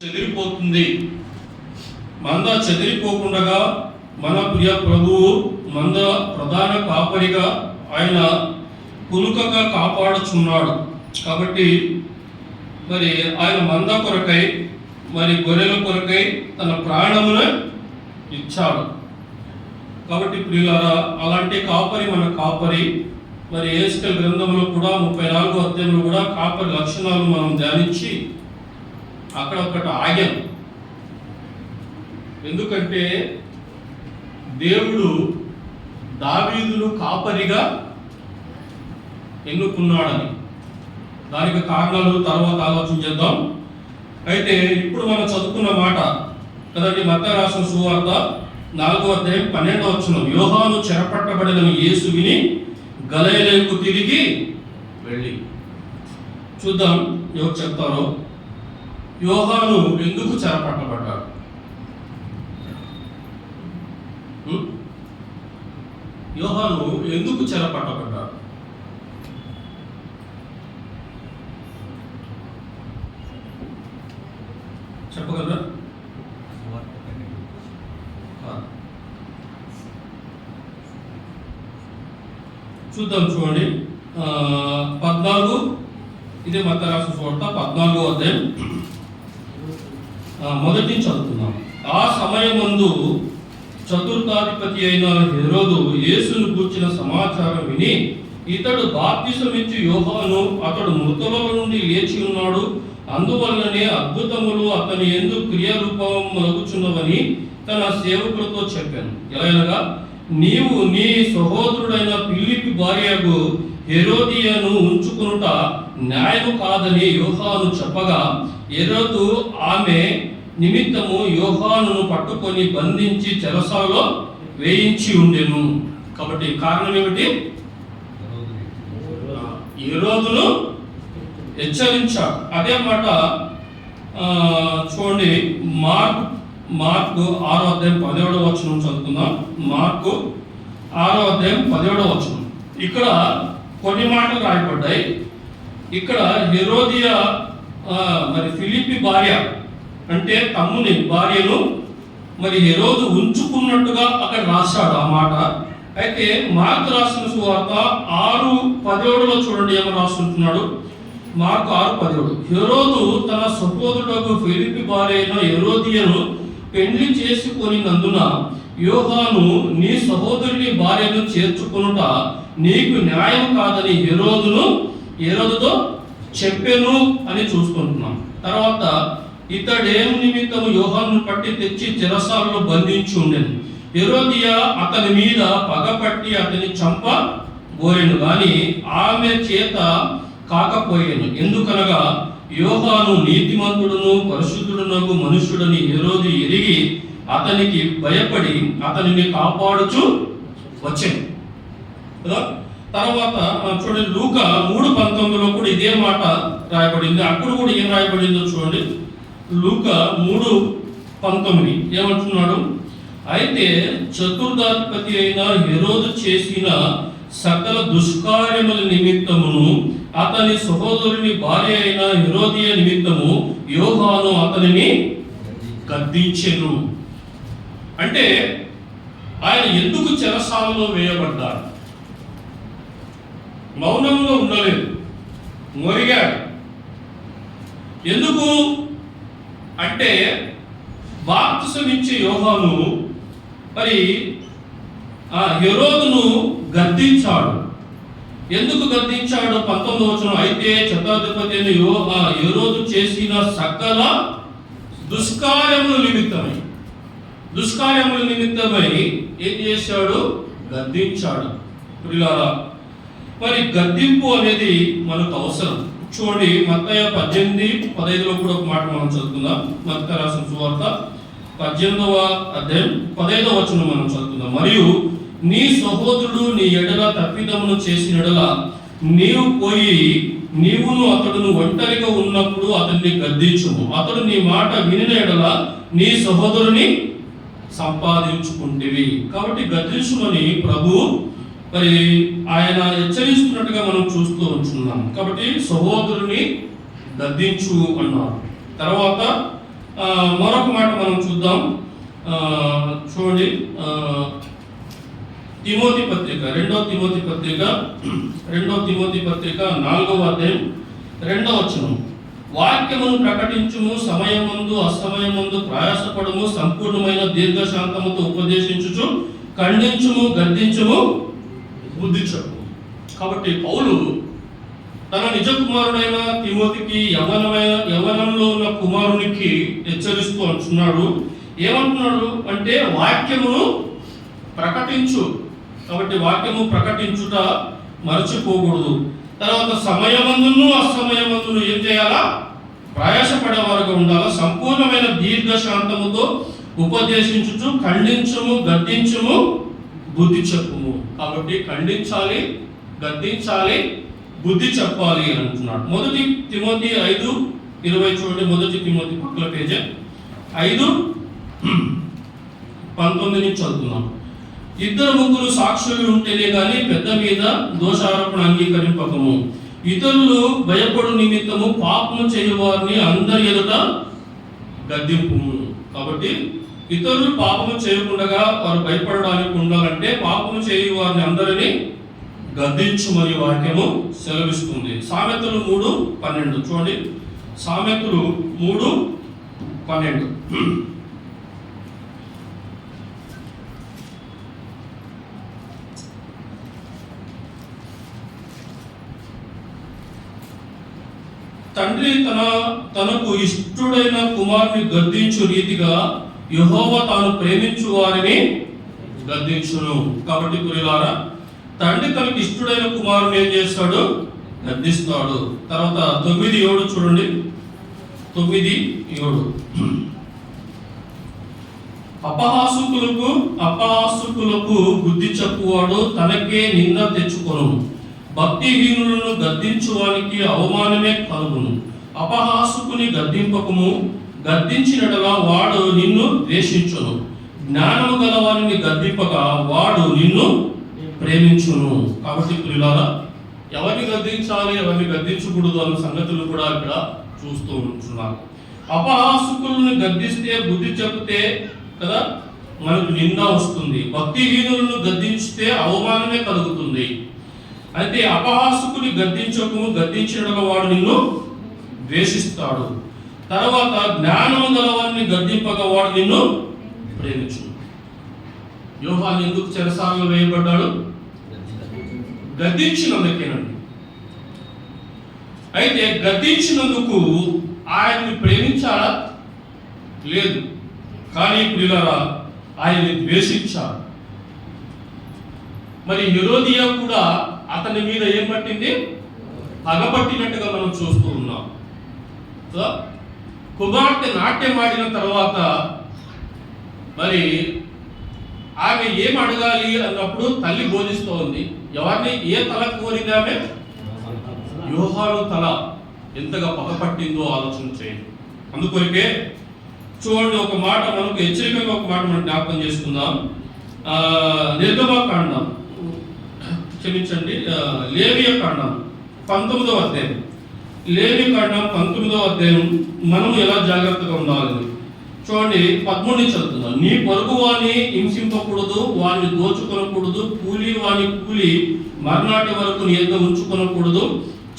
చెదిరిపోతుంది. మంద చెదిరిపోకుండా మన ప్రియ ప్రభువు మంద ప్రధాన కాపరిగా ఆయన పులుకగా కాపాడుచున్నాడు. కాబట్టి మరి ఆయన మంద కొరకై మరి గొర్రెల కొరకై తన ప్రాణమును ఇచ్చాడు. కాబట్టి ప్రియులారా, అలాంటి కాపరి మన కాపరి. మరి ఎహెజ్కేలు గ్రంథంలో కూడా 34వ అధ్యాయంలో కూడా కాపరి లక్షణాలు మనం ధ్యానించి అక్కడ ఒకటి ఆగాం. ఎందుకంటే దేవుడు దావీదును కాపరిగా ఎన్నుకున్నాడని. దానికి కారణాలు తర్వాత ఆలోచించేద్దాం. అయితే ఇప్పుడు మనం చదువుకున్న మాట కదండి, మత్తయి రాసిన సువార్త 4వ అధ్యాయం 12వ వచనం. యోహాను చెరపట్టబడిన యేసు విని గలిలయకు తిరిగి వెళ్ళి. చూద్దాం ఎవరు చెప్తారో. యోహాను ఎందుకు చెరపట్టబడ్డాడు? యోహాను ఎందుకు చెరపట్టబడ్డాడు? చెప్పగలరా? చూద్దాం, చూడండి. 14 ఇదే మత్తయి రాసిన సువార్త 14వ అధ్యాయం మొదటి చదువుతున్నాం. ఆ సమయమందు చతుర్థాధిపతి అయిన హెరోదు యేసును గూర్చిన సమాచారం విని, ఇతడు బాప్తిసమిచ్చు యోహాను, అతడు మృతుల నుండి లేచి ఉన్నాడు, అందువల్లనే అద్భుతములు అతని యందు క్రియారూపం మరుగుచున్నవని తన సేవకులతో చెప్పాను. ఎలాగనగా, నీవు నీ సహోదరుడైన ఫిలిప్పి భార్యకు హెరోదియను ఉంచుకునుట న్యాయము కాదని యోహాను చెప్పగా, హెరోదు ఆమె నిమిత్తము యోహానును పట్టుకొని బంధించి చెరసాలలో వేయించి ఉండెను. కాబట్టి కారణం ఏమిటి? హెరోదును హెచ్చరించాడు. అదే మాట చూడండి, మార్కు 6వ అధ్యాయం 17వ వచనం చదువుకుందాం. మార్కు 6వ అధ్యాయం 17వ వచనం. ఇక్కడ కొన్ని మాటలు రాయబడ్డాయి. ఇక్కడ హెరోదియా మరి ఫిలిప్పి భార్య అంటే తమ్ముని భార్యను మరి హెరోదు ఉంచుకున్నట్టుగా అక్కడ రాశాడు ఆ మాట. అయితే మార్కు రాసిన సువార్త 6:17లో చూడండి ఏమో రాసుకుంటున్నాడు. మార్కు 6:17. హెరోదు తన సహోదరుడు ఫిలిప్పి భార్య అయిన హెరోదియను పెళ్లి చేసుకొనినందున యోహాను నీ సహోదరుని భార్యను చేర్చుకొనుట నీకు న్యాయం కాదని హెరోదుతో చెప్పెను అని చూసుకుంటున్నాం. తర్వాత ఇతడేం నిమిత్తము యోహాను పట్టి తెచ్చి చెరసాలలో బంధించి ఉండెను. హెరోదియా అతని మీద పగపట్టి అతని చంపబోయెను, గాని ఆమె చేత కాకపోయాను. ఎందుకనగా యోహాను నీతిమంతుడును పరిశుద్ధుడునగు మనుష్యుడని హెరోదు ఎరిగి అతనికి భయపడి అతనిని కాపాడుచు వచ్చాను కదా. తర్వాత చూడండి, లూకా 3:19లో కూడా ఇదే మాట రాయబడింది. అక్కడ కూడా ఏం రాయబడిందో చూడండి. లూకా 3:19 ఏమంటున్నాడు? అయితే చతుర్థాధిపతి అయిన హెరోదు చేసిన సకల దుష్కార్యముల నిమిత్తమును అతని సహోదరుని భార్య అయిన హెరోదియ నిమిత్తము యోహాను అతనిని గద్దించెను. అంటే ఆయన ఎందుకు చెరసాలలో వేయబడ్డాడు? మౌనంగా ఉండలేదు, మొరిగాడు. ఎందుకు అంటే బాప్తిసమిచ్చే యోహాను మరి హెరోదును గద్దించాడు. ఎందుకు గద్దించాడు? 19వ వచనం. అయితే శతాధిపతి హెరోదు చేసిన సకల దుష్కార్యముల నిమిత్తమై ఏం చేశాడు? గద్దించాడు. ప్రియులారా, మరి గద్దింపు అనేది మనకు అవసరం. చూడండి, మత్తయి 18:15లో కూడా ఒక మాట మనం చదువుకుందాం. మత్తయి రాసిన సువార్త 18వ అధ్యాయం 15వ వచనం మనం చదువుకుందాం. మరియు నీ సహోదరుడు నీ ఎడల తప్పిదమును చేసిన ఎడల నీవు పోయి నీవును అతడును ఒంటరిగా ఉన్నప్పుడు అతన్ని గద్దించుము. అతడు నీ మాట వినిన ఎడల నీ సహోదరుని సంపాదించుకుంటేవి. కాబట్టి గద్దించుమని ప్రభు మరి ఆయన హెచ్చరిస్తున్నట్టుగా మనం చూస్తూ ఉంటున్నాం. కాబట్టి సహోదరుని గద్దించు అన్నారు. తర్వాత మరొక మాట మనం చూద్దాం. చూడండి, తిమోతి పత్రిక, రెండవ తిమోతి పత్రిక 4వ అధ్యాయం 2వ వచనం. వాక్యమును ప్రకటించుము, సమయమందు అసమయమందు ప్రయాసపడము, సంపూర్ణమైన దీర్ఘశాంతముతో ఉపదేశించుచు, ఖండించుము, గద్దించుము, బుద్ధి చెప్పు. కాబట్టి పౌలు తన నిజ కుమారుడైన తిమోతికి యవ్వనంలో ఉన్న కుమారునికి హెచ్చరిస్తూ అంటున్నాడు. ఏమంటున్నాడు అంటే వాక్యమును ప్రకటించు. కాబట్టి వాక్యము ప్రకటించుట మరచిపోకూడదు. తర్వాత సమయమందును అసమయమందును ఏం చేయాలా? ప్రయాసపడేవారుగా ఉండాలా. సంపూర్ణమైన దీర్ఘశాంతముతో ఉపదేశించుచు, ఖండించుము, గద్దించుము, బుద్ధి చెప్పుము. కాబట్టి ఖండించాలి, గద్దించాలి, బుద్ధి చెప్పాలి అని అంటున్నాడు. 1 తిమోతి 5:20 చూడండి. 1 తిమోతి పక్కల పేజీ 5:19 నుంచి చదువుతున్నాం. 2-3 సాక్షులు ఉంటేనే కానీ పెద్ద మీద దోషారోపణ అంగీకరింపకము. ఇతరులు భయపడు నిమిత్తము పాపము చేయువారిని అందరి ఎదుట గద్దింపు. కాబట్టి ఇతరులు పాపము చేయకుండా వారు భయపడడానికి ఉండాలంటే పాపము చేయు వారిని అందరినీ గద్దించుమని వాక్యము సెలవిస్తుంది. సామెతలు 3:12 చూడండి. సామెతలు 3:12. తండ్రి తనకు ఇష్టుడైన కుమారుని గద్దించు రీతిగా యెహోవా తాను ప్రేమించు వారిని గద్దించును. కాబట్టి ప్రియులారా, తండ్రి తనకు ఇష్టుడైన కుమారుని ఏం చేస్తాడు? గద్దిస్తాడు. తర్వాత 9:7 చూడండి. 9:7 అపహాసుకులకు బుద్ధి చెప్పువాడు తనకే నింద తెచ్చుకొను. భక్తిహీనులను గద్దించువానికి అవమానమే కలుగును. అపహాసుకుని గద్దింపకము, గద్దించినట్లుగా వాడు నిన్ను ద్వేషించును. జ్ఞానము గలవారిని గద్దింపగా వాడు నిన్ను ప్రేమించును. కాబట్టి ప్రియులారా, ఎవరిని గద్దించాలి, ఎవరిని గద్దించకూడదు అన్న సంగతులు కూడా ఇక్కడ చూస్తూ ఉంటున్నారు. అపహాసుకులను గద్దిస్తే, బుద్ధి చెప్తే కదా మనకు నింద వస్తుంది. భక్తిహీనులను గద్దించితే అవమానమే కలుగుతుంది. అయితే అపహాసుకుని గద్దించకము, గద్దించడం వాడు నిన్ను ద్వేషిస్తాడు. తర్వాత జ్ఞానము గలవారిని గద్దింపగా వాడు నిన్ను ప్రేమించు. యోహాను ఎందుకు చెరసాలలో వేయబడ్డాడు? గద్దించినందుకేనండి. అయితే గద్దించినందుకు ఆయన్ని ప్రేమించాలా? లేదు. కానీ ప్రియులారా, ఆయన్ని ద్వేషించాడు. మరి హెరోదియా కూడా అతని మీద ఏం పట్టింది? పగపట్టినట్టుగా మనం చూస్తూ ఉన్నాం. కుమార్తె నాట్యం ఆడిన తర్వాత మరి ఆమె ఏం అడగాలి అన్నప్పుడు తల్లి బోధిస్తూ ఉంది. ఎవరిని? ఏ తల కోరింది ఆమె? యోహాను తల. ఎంతగా పగపట్టిందో ఆలోచన చేయండి. అందుకొరికే చూడండి, ఒక మాట మనకు హెచ్చరికగా ఒక మాట మనం జ్ఞాపకం చేసుకుందాం. నిర్గమకాండం, క్షమించండి, లేవియకాండం 19వ అధ్యాయం. లేవియకాండం 19వ అధ్యాయం మనం ఎలా జాగ్రత్తగా ఉండాలి చూడండి. 13 చదువుతున్నాం. నీ పొరుగు వాని హింసింపకూడదు, వారిని దోచుకొనకూడదు, కూలి వాని కూలి మర్నాటి వరకు నీ ఎదుట ఉంచుకొనకూడదు,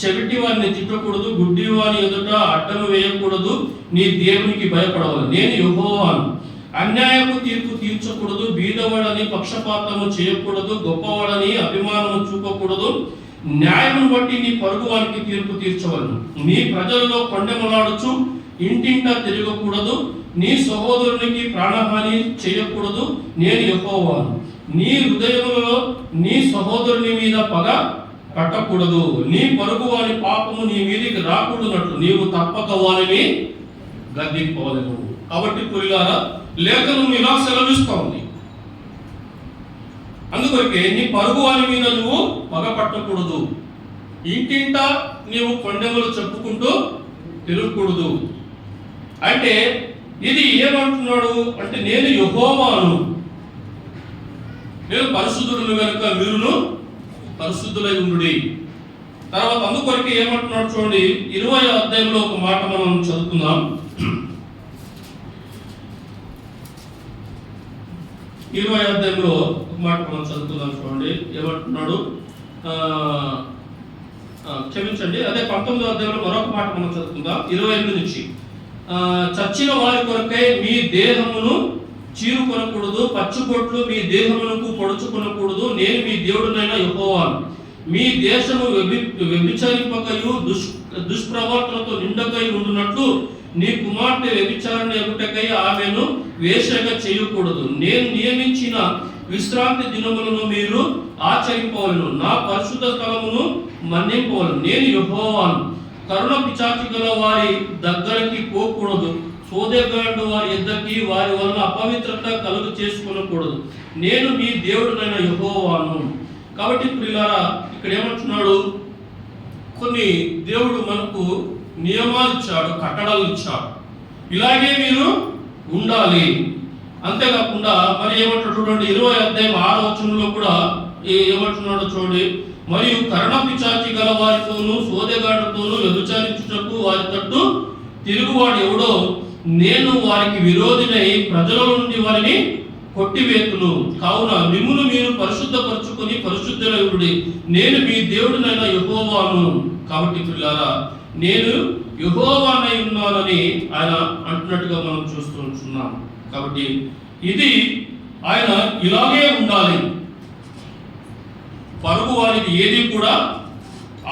చెవిటి వారిని తిట్టకూడదు, గుడ్డి వాని ఎదుట అడ్డము వేయకూడదు, నీ దేవునికి భయపడవాలి. నేను యెహోవాను. అన్యాయపు తీర్పు తీర్చకూడదు, బీదవాడని పక్షపాతము చేయకూడదు, గొప్పవాడని అభిమానము చూపకూడదు, న్యాయమును బట్టి నీ పొరుగు వానికి తీర్పు తీర్చవలను. నీ ప్రజల్లో కొండెమలాడుచు ఇంటింటా తిరగకూడదు, నీ సహోదరునికి ప్రాణహాని చేయకూడదు, నేను యెహోవాను. నీ హృదయములో నీ సహోదరుని మీద పగ పట్టకూడదు, నీ పొరుగు వాని పాపము నీ మీదికి రాకూడనట్లు నీవు తప్పక వారిని గద్దింపవలెను. కాబట్టి ప్రియులారా, లేఖనం ఇలా సెలవిస్తూ ఉంది. అందుకొరకే నీ పొరుగు వాని మీద నువ్వు పగ పట్టకూడదు, ఇంటింటా నీవు కొండెములు చెప్పుకుంటూ తిరగకూడదు. అంటే ఇది ఏమంటున్నాడు అంటే, నేను యెహోవాను, నేను పరిశుద్ధుడును కనుక మీరును పరిశుద్ధులై ఉండుడి. తర్వాత అందుకొరకు ఏమంటున్నాడు చూడండి. 20వ అధ్యాయంలో ఒక మాట మనం చదువుకుందాం. 20వ అధ్యాయంలో ఒక మాట మనం చదువుతున్నాం చూడండి. ఏమంటున్నాడు? క్షమించండి, అదే 19వ అధ్యాయంలో మరొక మాట మనం చదువుకుందాం 28 నుంచి. చచ్చిన వారి కొరకై మీ దేహమును చీరుకొనకూడదు, పచ్చిబొట్లు మీ దేహమునకు పొడుచుకొనకూడదు, నేను మీ దేవుడునైన యెహోవాను. మీ దేశము వ్యభిచరింపకయు దుష్ప్రవర్తనతో నిండకై ఉండునట్లు నీ కుమార్తె వ్యభిచారణ ఎగుటకై ఆమెను వేశ్యగా చేయకూడదు. నేను నియమించిన విశ్రాంతి దినములను మీరు ఆచరింపవలను, నా పరిశుద్ధ స్థలమును మన్నింపవలను. నేను యెహోవాను. కరుణ పిచాచి గల వారి దగ్గరికి పోకూడదు, సోదెగాడు వారి ఇద్దరికి వారి వలన అపవిత్రత కలుగు చేసుకొనకూడదు, నేను మీ దేవుడునైన యెహోవాను. కాబట్టి ప్రియులారా, ఇక్కడ ఏమంటున్నాడు? కొన్ని దేవుడు మనకు నియమాలు ఇచ్చాడు, కట్టడలు ఇచ్చాడు, ఇలాగే మీరు ఉండాలి. అంతేకాకుండా మరి ఏమంటాడు చూడండి, 20వ అధ్యాయం 6వ వచనంలో కూడా ఏమంటున్నాడు చూడండి. మరియు కరుణ పిచాచి గల వారితోనూ సోదెగాడుతోనూ వ్యభిచారించుటకు వారి తట్టు తిరుగువాడు ఎవడో నేను వారికి విరోధినై ప్రజల నుండి వారిని కొట్టివేతును. కావున మిమ్మును మీరు పరిశుద్ధపరచుకొని పరిశుద్ధులై నేను మీ దేవుడినైన యెహోవాను. కాబట్టి పిల్లారా, నేను యెహోవానై ఉన్నానని ఆయన అంటున్నట్టుగా మనం చూస్తున్నాం. కాబట్టి ఇది ఆయన ఇలాగే ఉండాలి. పరుగు వారికి ఏది కూడా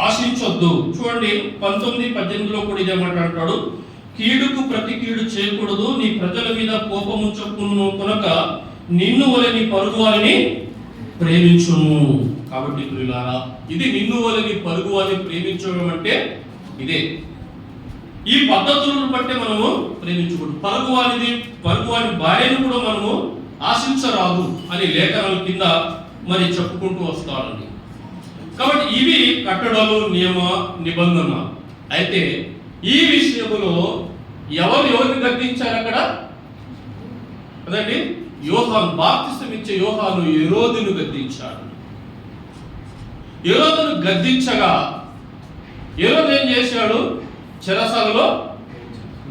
ఆశించొద్దు. చూడండి 19-18లో కూడా ఇదే మాట్లాడతాడు. కీడుకు ప్రతి కీడు చేయకూడదు, నీ ప్రజల మీద కోపముంచకును కనుక నిన్ను వలె నీ పరుగు వారిని ప్రేమించును. కాబట్టి ప్రియులారా, ఇది నిన్ను వలె నీ పరుగు వారిని ప్రేమించడం అంటే ఇదే. ఈ పద్ధతులను బట్టే మనము ప్రేమించకూడదు. పరుగు వారి భార్యను కూడా మనము ఆశించరాదు అని లేఖనాల కింద మరి చెప్పుకుంటూ వస్తారండి. కాబట్టి ఇవి కట్టడాలు, నియమ నిబంధన. అయితే ఈ విషయంలో ఎవరిని గద్దించారు అక్కడ? అదండి, యోహాను, బాప్తిసం ఇచ్చే యోహాను హేరోదును గద్దించాడు. హేరోదును గద్దించగా హేరోదు ఏం చేశాడు? చెరసాలలో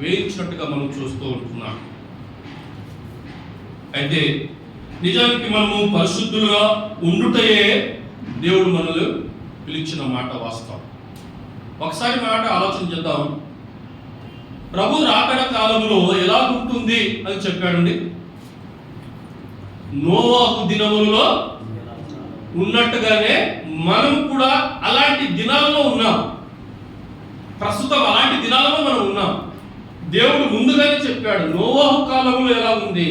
వేయించినట్టుగా మనం చూస్తూ ఉంటున్నాం. అయితే నిజానికి మనము పరిశుద్ధులుగా ఉండుటయే దేవుడు మనల్ని పిలిచిన మాట వాస్తవం. ఒకసారి మాట ఆలోచన చేద్దాం. ప్రభు రాకడ కాలంలో ఎలా ఉంటుంది అని చెప్పాడండి. నోవాహు దినములలో ఉన్నట్టుగానే మనం కూడా అలాంటి దినాల్లో ఉన్నాం. ప్రస్తుతం అలాంటి దినాలలో మనం ఉన్నాం. దేవుడు ముందుగానే చెప్పాడు నోవాహు కాలంలో ఎలా ఉంది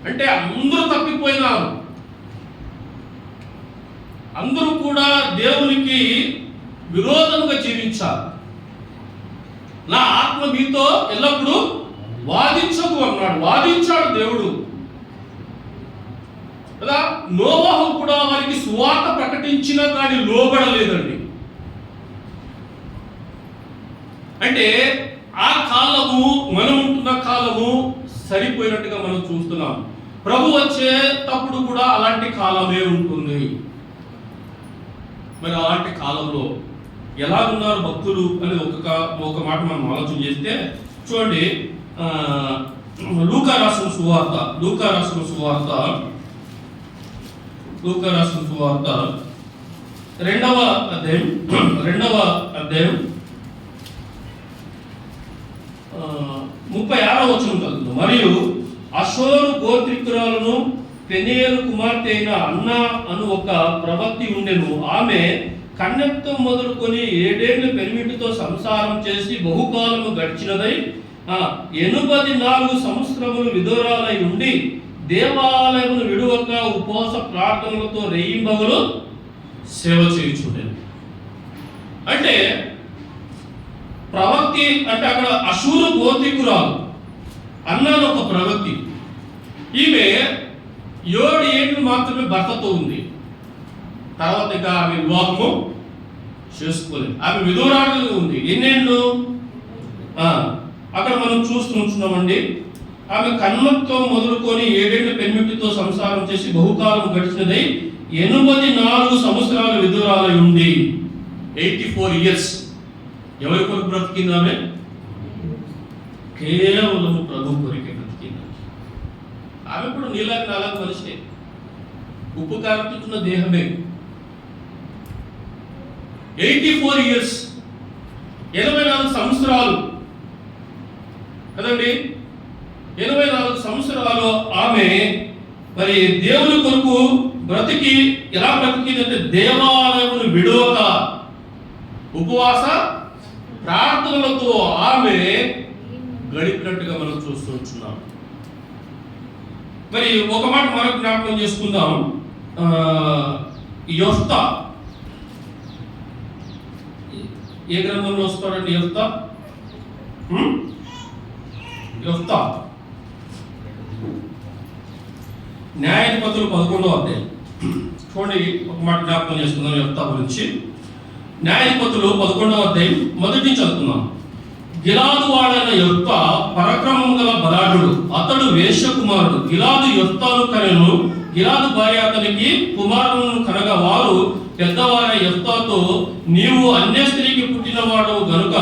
అంటే అందరూ తప్పిపోయినారు, అందరూ కూడా దేవునికి విరోధంగా జీవించారు. నా ఆత్మ మీతో ఎల్లప్పుడూ వాదించదు అన్నాడు. వాదించాడు దేవుడు కదా. నోవాహు కూడా వారికి సువార్త ప్రకటించినా కానీ లోబడలేదండి. అంటే ఆ కాలము మనం ఉంటున్న కాలము సరిపోయినట్టుగా మనం చూస్తున్నాం. ప్రభు వచ్చేటప్పుడు కూడా అలాంటి కాలమే ఉంటుంది. మరి అలాంటి కాలంలో ఎలా ఉన్నారు భక్తులు అని ఒక మాట మనం ఆలోచన చేస్తే చూడండి. లూకా రాసిన సువార్త 2వ అధ్యాయం 36వ వచనం చదువుతుంది. మరియు అషోరు గోత్రికురాలను పెనియేలు కుమార్తె అయిన అన్నా అను ఒక ప్రవక్తి ఉండెను. ఆమె కన్యత్వం మొదలుకొని 7 ఏళ్ల పెనిమిటితో సంసారం చేసి బహుకాలము గడిచినదై 84 సంవత్సరములు విధురాలై ఉండి దేవాలయమును విడువక ఉపవాస ప్రార్థనలతో రేయింబవలు సేవ చేయుచుండెను. అంటే ప్రవక్తి అంటే అక్కడ అషూరు గోత్రికురాలు అన్నాను ఒక ప్రవక్తి. ఈమె 7 ఏళ్ళు మాత్రమే భర్తతో ఉంది. తర్వాత ఇక ఆమె వివాహము చేసుకోలేదు. ఆమె విధురాలు ఉంది. ఎన్నేళ్ళు? అక్కడ మనం చూస్తున్నామండి. ఆమె కన్యత్వం మొదలుకొని 7 ఏళ్ల పెనిమిటితో సంసారం చేసి బహుకాలం గడిచినదై 84 సంవత్సరాల విధురాలై ఉంది. 84 ఇయర్స్. ఎవరి కొరకు బ్రతికింది ఆమె? కేవలం ప్రభు కొరకే బ్రతికింది. ఆమె కూడా నీలాగా నాలాగా మనిషే, ఉప్పు కారుతున్న దేహమే. 84 years, 84 సంవత్సరాలు కదండి. 84 సంవత్సరాలు ఆమె మరి దేవుని కొరకు బ్రతికి ఎలా బ్రతికిందంటే దేవాలయమును విడవక ఉపవాస ప్రార్థనలతో ఆమె గడిపినట్టుగా మనం చూస్తూ ఉంటున్నాం. మరి ఒక మాట మనకు జ్ఞాపకం చేసుకుందాం. యొఫ్తా ఏ గ్రంథంలో వస్తాడండి? యొఫ్తా న్యాయాధిపతులు 11వ అధ్యాయం చూడండి. ఒక మాట జ్ఞాపకం చేసుకుందాం యొఫ్తా గురించి. న్యాయాధిపతులు 11వ అధ్యాయం మొదటి నుంచి చదువుతున్నాం. గిలాదు వాడైన యొఫ్తా పరాక్రమం గల బలాఢ్యుడు, అతడు వేశ్య కుమారుడు. గిలాదు యొఫ్తాను కనెను. గిలాదు భార్య అతనికి కుమారులను కనగా వారు పెద్దవారైన యొఫ్తాతో, నీవు అన్య స్త్రీకి పుట్టినవాడు గనుక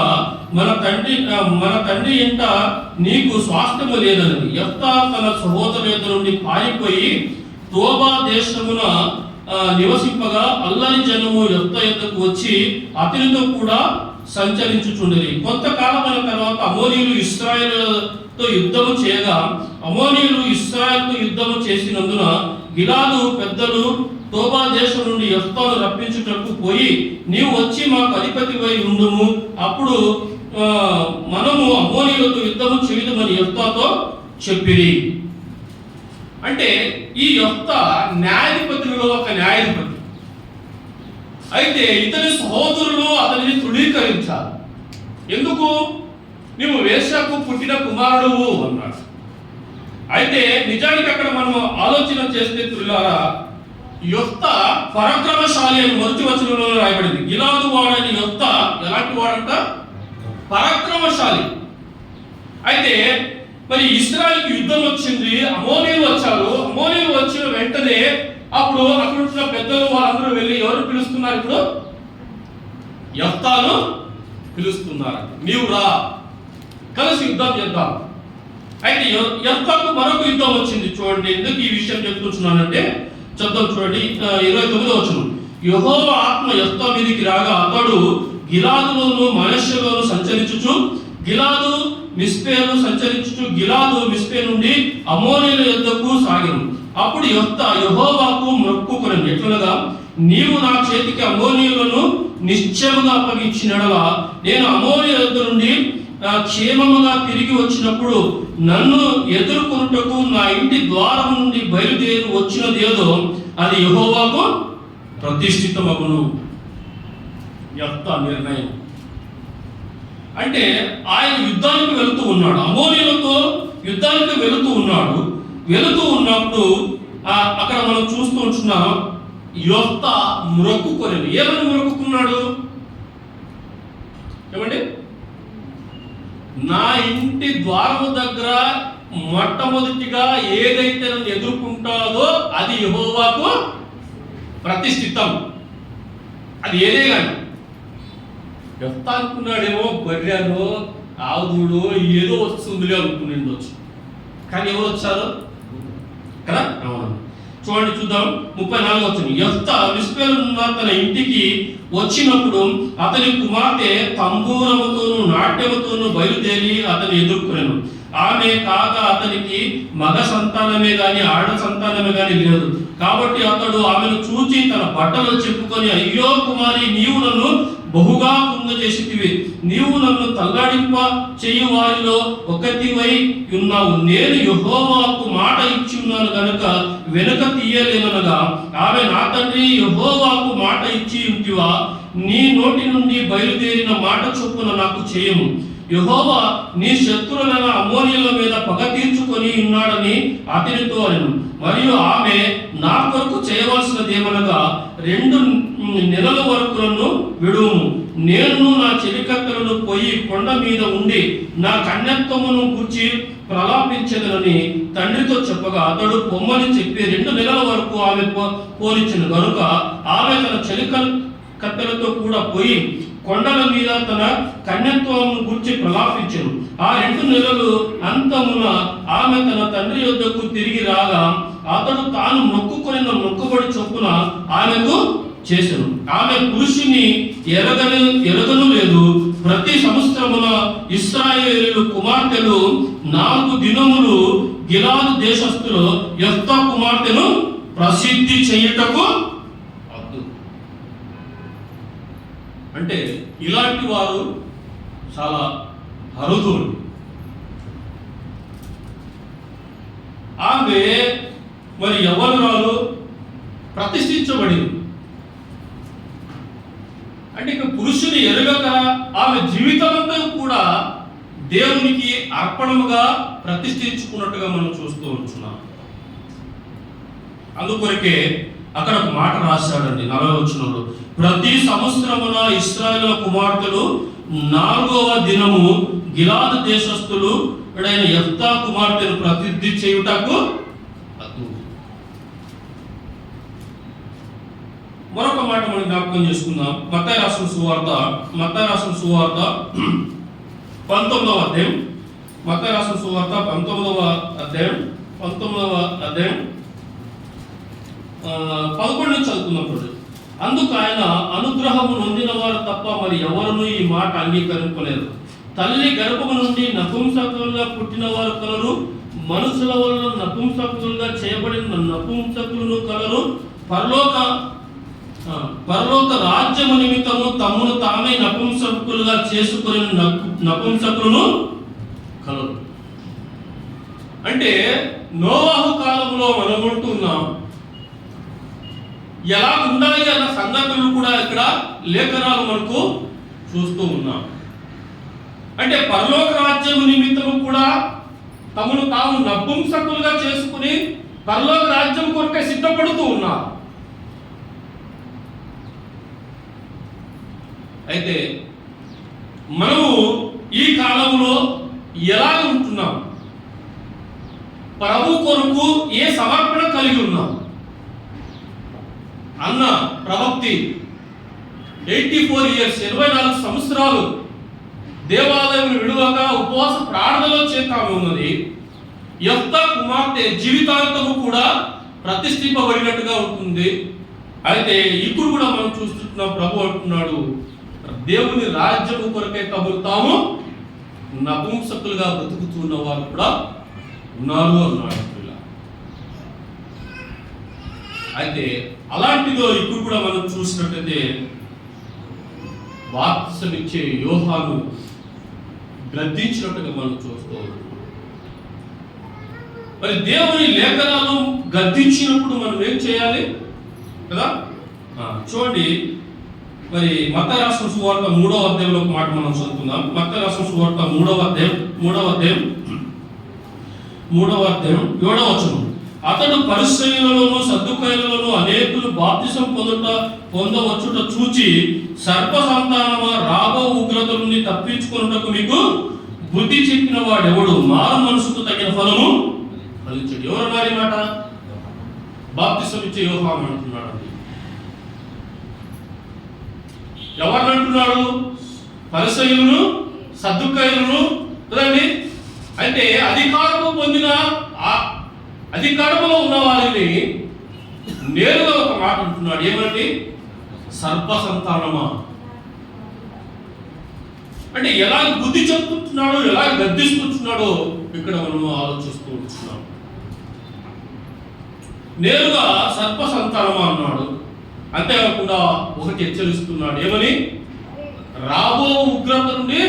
మన తండ్రి ఇంట నీకు స్వాస్థ్యము లేదన్నది. యొఫ్తా తన సహోదరుల నుండి పారిపోయి తోబా దేశమున నివసింపగా అల్లరి జనము యొఫ్తా యొద్దకు వచ్చి అతనితో కూడా సంచరించుచుండేది. కొంతకాలమైన తర్వాత అమోనీయులు ఇశ్రాయేలుతో యుద్ధము చేయగా అమోనీయులు ఇశ్రాయేలుతో యుద్ధము చేసినందున గిలాదు పెద్దలు తోబా దేశం నుండి యొఫ్తాను రప్పించుటకు పోయి, నీవు వచ్చి మాకు అధిపతివై ఉండుము, అప్పుడు మనము అమోనీయులతో యుద్ధము చేయుదమని యొఫ్తాతో చెప్పిరి. అంటే ఈ యొఫ్తా న్యాయాధిపతులలో ఒక న్యాయాధిపతి. అయితే ఇతని సహోదరులు అతనిని తృణీకరించారు. ఎందుకు? నీవు వేశ్యకు పుట్టిన కుమారుడువు అన్నాడు. అయితే నిజానికి అక్కడ మనం ఆలోచన చేస్తే తులారా, యొఫ్తా పరాక్రమశాలి అని మొదటి వచనంలో రాయబడింది. గిలాదు వాడని యొఫ్తా ఎలాంటి వాడంట? పరాక్రమశాలి. అయితే మరి ఇశ్రాయేలుకి యుద్ధం వచ్చింది, అమోనీయులు వచ్చారు. అమోనీయులు వచ్చిన వెంటనే అప్పుడు అక్కడ ఉన్న పెద్దలు వాళ్ళందరూ వెళ్ళి ఎవరు పిలుస్తున్నారు? ఇప్పుడు యొఫ్తాను పిలుస్తున్నారు. నీవు రా, కలిసి యుద్ధం చేద్దాం. అయితే యొఫ్తాకు మరొక యుద్ధం వచ్చింది. చూడండి, ఎందుకు ఈ విషయం చెప్తున్నానంటే చెప్తాం. చూడండి 29వ వచనం. యెహోవా ఆత్మ యొఫ్తా మీదికి రాగా అతడు గిలాదులోను మనష్షెలోను సంచరించుచు గిలాదు మిస్పేను సంచరించుచు గిలాదు మిస్పే నుండి అమోనీయుల యొద్దకు సాగెను. అప్పుడు యొఫ్తా యెహోవాకు మొక్కుకొనెను. ఎట్లనగా, నీవు నా చేతికి అమోనీయులను నిశ్చయముగా అప్పగించినడలా నేను అమోనీయుల యొద్ద నుండి క్షేమముగా తిరిగి వచ్చినప్పుడు నన్ను ఎదుర్కొనుటకు నా ఇంటి ద్వారం నుండి బయలుదేరి వచ్చినదేదో అది యెహోవాకు ప్రతిష్ఠితమగును. యొఫ్తా నిర్ణయం అంటే ఆయన యుద్ధానికి వెళుతూ ఉన్నాడు, అమోనీయులతో యుద్ధానికి వెళుతూ ఉన్నప్పుడు అక్కడ మనం చూస్తూ ఉంటున్నాం. యొఫ్తా మొక్కుకొనెను. ఏమని మొక్కుకున్నాడు? ఏమండి? నా ఇంటి ద్వారము దగ్గర మొట్టమొదటిగా ఏదైతే నన్ను ఎదుర్కొంటాదో అది యెహోవాకు ప్రతిష్ఠితం. అది ఏదే కానీ యొఫ్తా అనుకున్నాడేమో బర్రెలో ఆవుదుడో ఏదో వస్తుందిలే అనుకునేండొచ్చు. కానీ ఎవరు వచ్చారు కదా? చూడండి, చూద్దాం 34వ వచనం. యొఫ్తా మిస్పేలో తన ఇంటికి వచ్చినప్పుడు అతని కుమార్తె తంబూరముతోను నాట్యముతోను బయలుదేరి అతన్ని ఎదుర్కొనెను. ఆమె కాగా అతనికి మగ సంతానమే గాని ఆడ సంతానమే గాని లేదు. కాబట్టి అతడు ఆమెను చూచి తన బట్టలు చెప్పుకొని, అయ్యో కుమారి, నీవు నన్ను బహుగా కుంగజేసితివి. నీవు నన్ను తల్లాడింప చేయు వారిలో ఒకటివై ఉన్నావు. నేను యెహోవాకు మాట ఇచ్చి ఉన్నాను గనుక వెనుక తీయలేననగా, ఆమె నా తండ్రి, యెహోవాకు మాట ఇచ్చి ఉంటివా? నీ నోటి నుండి బయలుదేరిన మాట చొప్పున నాకు చేయము. యెహోవా నీ శత్రువులైన అమోనీయుల మీద పగ తీర్చుకొని ఉన్నాడని అతనితో అనెను. మరియు ఆమె, నా కొరకు చేయవలసినదేమనగా 2 నెలల వరకు నన్ను విడుము. నేను నా చెలికత్తెలను పోయి కొండ మీద ఉండి నా కన్యత్వమును గూర్చి ప్రలాపించదనని తండ్రితో చెప్పగా అతడు పొమ్మని చెప్పి 2 నెలల వరకు ఆమె పోనిచ్చెను. కనుక ఆమె తన చెలికత్తెలతో కూడా పోయి కొండల మీద తన కన్యత్వమును గురించి ప్రలాపించెను. ఆ 2 నెలలు అంతమున ఆమె తన తండ్రి యొద్దకు తిరిగి రాగా అతడు తాను మొక్కుకొనిన మొక్కుబడి చొప్పున ఆమెకు చేసెను. ఆమె పురుషుని ఎరగను లేదు. ప్రతి సంవత్సరమున ఇశ్రాయేలు కుమార్తెలు 4 దినములు గిలాదు దేశస్థులు యెఫ్తా కుమార్తెను ప్రసిద్ధి చేయుటకు వద్దు. అంటే ఇలాంటి వారు చాలా అరుదు. ఆమె మరి యవ్వనురాలు ప్రతిష్ఠించబడింది. అంటే ఇక పురుషుని ఎరుగక ఆమె జీవితమంతా కూడా దేవునికి అర్పణముగా ప్రతిష్ఠించుకున్నట్టుగా మనం చూస్తూ ఉంటున్నాం. అందుకొరకే అక్కడ ఒక మాట రాశాడండి 40వ వచనంలో, ప్రతి సంవత్సరమున ఇశ్రాయేలు కుమార్తెలు 4వ దినము గిలాదు దేశస్థులు యెఫ్తా కుమార్తెను ప్రసిద్ధి చేయుటకు వద్దు. మరొక మాట మనం జ్ఞాపకం చేసుకుందాం. మత్తయి రాసిన సువార్త 19వ అధ్యాయం, మత్తయి రాసిన సువార్త 19వ అధ్యాయం 11 నుంచి చదువుకున్నప్పుడు, అందుకు ఆయన అనుగ్రహము నొందిన వారు తప్ప మరి ఎవరునూ ఈ మాట అంగీకరింపలేరు. తల్లి గర్భము నుండి నపుంసకులుగా పుట్టిన వారు కలరు, మనుషుల వలన నపుంసకులుగా చేయబడిన నపుంసకులను కలరు. పరలోక రాజ్యము నిమిత్తము తమ్మును తామే నపుంసకులుగా చేసుకుని నపుంసకులను కలరు. అంటే నోవాహు కాలంలో మనం ఉంటున్నాం. ఎలా ఉండాలి అన్న సంగతులు కూడా ఇక్కడ లేఖనాలు మనకు చూస్తూ ఉన్నాం. అంటే పరలోక రాజ్యము నిమిత్తము కూడా తమను తాము నపుంసకులుగా చేసుకుని పరలోక రాజ్యం కొరకే సిద్ధపడుతూ ఉన్నారు. అయితే మనము ఈ కాలంలో ఎలా ఉంటున్నాం? ప్రభు కొరకు ఏ సమర్పణ కలిగి ఉన్నాం? అన్న ప్రవక్తి 84 ఇయర్స్ 24 సంవత్సరాలు దేవాలయం విడువక ఉపవాస ప్రార్థనలో చేతా ఉన్నది. యెఫ్తా కుమార్తె జీవితాంతము కూడా ప్రతిష్ఠింపబడినట్టుగా ఉంటుంది. అయితే ఇప్పుడు కూడా మనం చూస్తున్నాం, ప్రభు అంటున్నాడు, దేవుని రాజ్యము కొరకే తమను తాము నపుంసకులుగా బ్రతుకుతున్న వారు కూడా ఉన్నారు అన్నాడు. అయితే అలాంటిదో ఇప్పుడు కూడా మనం చూసినట్లయితే బాప్తిసమిచ్చే యోహాను గద్దించినట్టుగా మనం చూస్తూ ఉన్నాం. మరి దేవుని లేఖనాలు గద్దించినప్పుడు మనం ఏం చేయాలి కదా? చూడండి, మరి మత్తయి రాసిన సువార్త 3వ అధ్యాయంలో ఒక మాట మనం చదువుకుందాం. మత్తయి రాసిన సువార్త 3వ అధ్యాయం 7వ వచనం, అతడు పరిసయ్యులలోను సద్దుకాయులలోను అనేకులు బాప్తిసం పొందవచ్చుట చూచి, సర్ప సంతానమా, రాబో ఉగ్రత నుండి తప్పించుకొనుటకు మీకు బుద్ధి చెప్పిన వాడెవడు? మారు మనసుకు తగిన ఫలము ఫలించడు. ఎవరన్నారు ఈ మాట? బాప్తిసం ఇచ్చే యోహాను అంటున్నాడు. ఎవరిని అంటున్నాడు? పరిసయ్యులను సద్దుకాయులను కదండి. అంటే అధికారము పొందిన అధికారంలో ఉన్న వారిని నేరుగా ఒక మాట అంటున్నాడు. ఏమంటే సర్ప సంతానమా. అంటే ఎలా బుద్ధి చెప్తున్నాడో, ఎలా గద్దిస్తున్నాడో ఇక్కడ మనం ఆలోచిస్తూ ఉంటున్నాం. నేరుగా సర్ప సంతానమా అన్నాడు. అంతేకాకుండా ఒకటి హెచ్చరిస్తున్నాడు. ఏమని? రాబో ఉగ్రత నుండి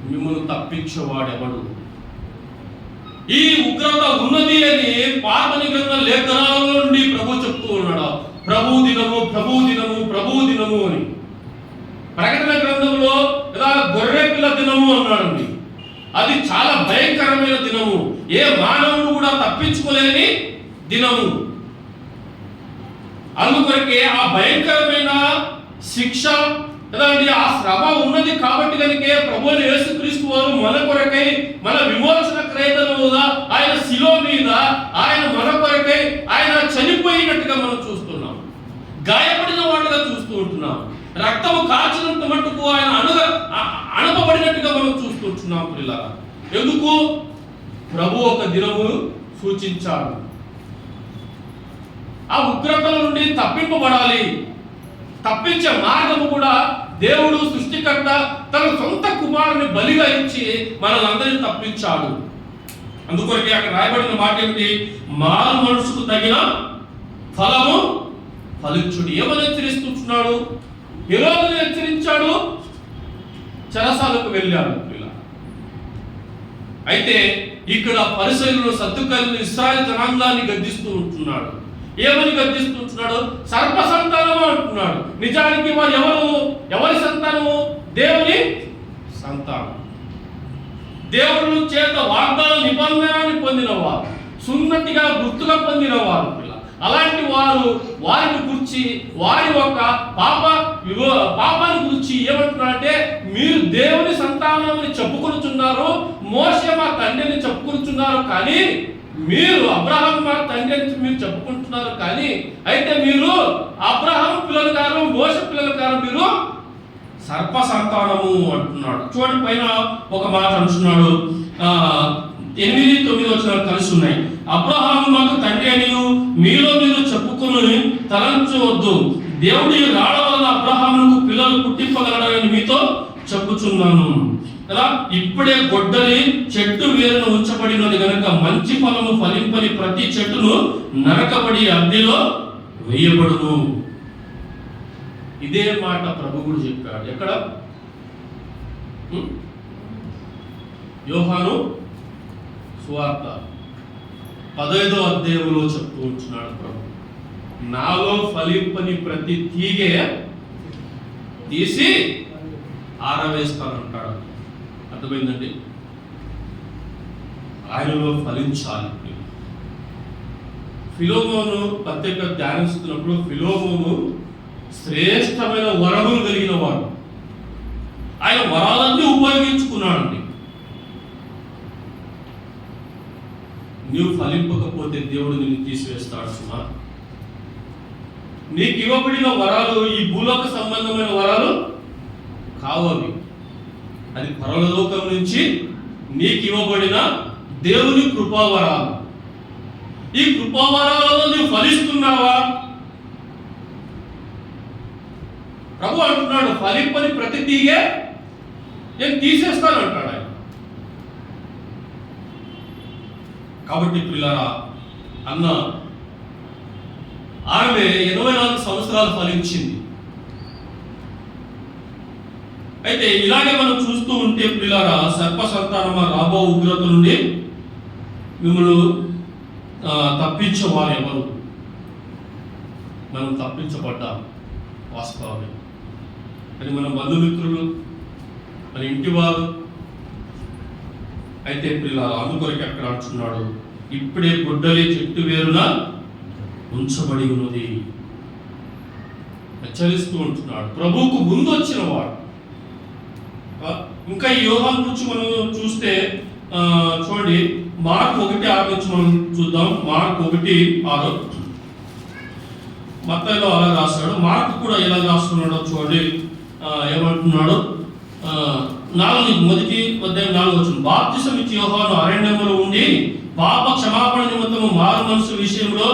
మిమ్మల్ని తప్పించేవాడెవడు? ఈ ఉగ్రత ఉన్నది అని పాత నిబంధన లేఖనాల నుండి ప్రభు చెప్తూ ఉన్నాడు. ప్రభు దినము అని ప్రకటన గ్రంథంలో ఇలా గొర్రె పిల్ల దినము అన్నాడండి. అది చాలా భయంకరమైన దినము, ఏ మానవుడు కూడా తప్పించుకోలేని దినము. అందుకొరకే ఆ భయంకరమైన శిక్ష కదండి, ఆ శ్రమ ఉన్నది కాబట్టి కనుకే ప్రభువైన యేసుక్రీస్తు వారు మన కొరకై, మన విమోచన క్రయధనముగా ఆయన శిలువ మీద ఆయన మన కొరకై ఆయన చనిపోయినట్టుగా మనం చూస్తున్నాం. గాయపడిన వాళ్ళుగా చూస్తూ ఉంటున్నాం. రక్తము కాచినంత మట్టుకు ఆయన అణపబడినట్టుగా మనం చూస్తుంటున్నాం పిల్లల. ఎందుకు? ప్రభు ఒక దినము సూచించాడు. ఆ ఉగ్రతల నుండి తప్పింపబడాలి. తప్పించే మార్గము కూడా దేవుడు సృష్టికర్త తన సొంత కుమారుని బలిగా ఇచ్చి మనల్ని అందరినీ తప్పించాడు. అందుకొరకే అక్కడ రాయబడిన మాట ఏమిటి? మారు మనసుకు తగిన ఫలము ఫలించుడు. ఏమని హెచ్చరిస్తున్నాడు? ఏ రోజుని హెచ్చరించాడు? చెరసాలకు వెళ్ళాడు. అయితే ఇక్కడ పరిసయ్యులను సద్దుకయ్యులను ఇశ్రాయేలు జనాంగాన్ని గద్దిస్తూ ఉంటున్నాడు. ఏమని గద్దిస్తూ ఉంటున్నాడు? సర్ప సంతానము అంటున్నాడు. నిజానికి వారు ఎవరి సంతానము? దేవుని సంతానం. దేవుడు చేత వాగ్దాన నిబంధనని పొందిన వారు, సున్నతిగా గుర్తుగా పొందిన వారు. అలాంటి వారిని గురించి, వారి యొక్క పాపాన్ని గురించి ఏమంటున్నారంటే, మీరు దేవుని సంతానమని చెప్పుకొనుచున్నారు, మోషే మా తండ్రిని చెప్పుకొనుచున్నారు, కానీ మీరు అబ్రహాం మా తండ్రి అని మీరు చెప్పుకుంటున్నారు, కానీ అయితే మీరు అబ్రహాం పిల్లలు కాదు, మోషే పిల్లలు కాదు, మీరు సర్ప సంతానము అంటున్నాడు. చూడండి, పైన ఒక మాట అంటున్నాడు. 8-9 వచనాలు కలిసి ఉన్నాయి. అబ్రహాము మాకు తండ్రి అని మీలో మీరు చెప్పుకుని తలంచవద్దు. దేవుడి రాళ్ళ వల్ల అబ్రహాముకు పిల్లలు పుట్టింపగలడని మీతో చెప్పుచున్నాను కదా. ఇప్పుడే గొడ్డలి చెట్టు వేరును ఉంచబడినది గనుక మంచి ఫలము ఫలింపని ప్రతి చెట్టును నరకబడి అగ్నిలో వేయబడును. ఇదే మాట ప్రభువుడు చెప్పాడు. ఎక్కడ? యోహాను సువార్త 15వ అధ్యాయంలో చెప్తూ ఉంటున్నాడు ప్రభు, నాలో ఫలింపని ప్రతి తీగె తీసి ఆరవేస్తానంటాడు. అర్థమైందండి? ఆయనలో ఫలించాలి. ఫిలోమోను పత్రిక ధ్యానిస్తున్నప్పుడు ఫిలోమోను శ్రేష్టమైన వరములు కలిగిన వాడు. ఆయన వరాలన్నీ ఉపయోగించుకున్నాడండి. నీవు ఫలింపకపోతే దేవుడు నిన్ను తీసివేస్తాడు. సుమా, నీకు ఇవ్వబడిన వరాలు ఈ భూలోక సంబంధమైన వరాలు కావవి. అది పరలోకం నుంచి నీకు ఇవ్వబడిన దేవుని కృపావరాలు. ఈ కృపావరాలలో నీవు ఫలిస్తున్నావా? ప్రభు అంటున్నాడు, ఫలింపని ప్రతి తీగే నేను తీసేస్తాను అంటాడు ఆయన. కాబట్టి పిల్లరా, అన్న ఆమె 84 సంవత్సరాలు ఫలించింది. అయితే ఇలాగే మనం చూస్తూ ఉంటే పిల్లరా, సర్ప సంతానమా, రాబో ఉగ్రత నుండి మిమ్మల్ని తప్పించేవారు ఎవరు? మనం తప్పించబడ్డాం, వాస్తవమే. అది మన బంధుమిత్రులు, మన ఇంటి వారు. అయితే పిల్లల అందుకొరకు అక్కడ అంటున్నాడు, ఇప్పుడే గొడ్డలి చెట్టు వేరున ఉంచబడి ఉన్నది. హెచ్చరిస్తూ ఉంటున్నాడు. ప్రభువుకు ముందు వచ్చిన వాడు. ఇంకా ఈ యోహాను గురించి మనం చూస్తే చూడండి, మార్కు 1:6 నుంచి మనం చూద్దాం. మార్కు 1:6 మత్తయిలో అలా రాస్తాడు, మార్కు కూడా ఎలా రాస్తున్నాడో చూడండి. ఏమంటున్నాడు? 4 బాప్తిసం ఇచ్చి యోహాను అరణ్యములో ఉండి పాప క్షమాపణ నిమిత్తము మారు మనసు విషయంలో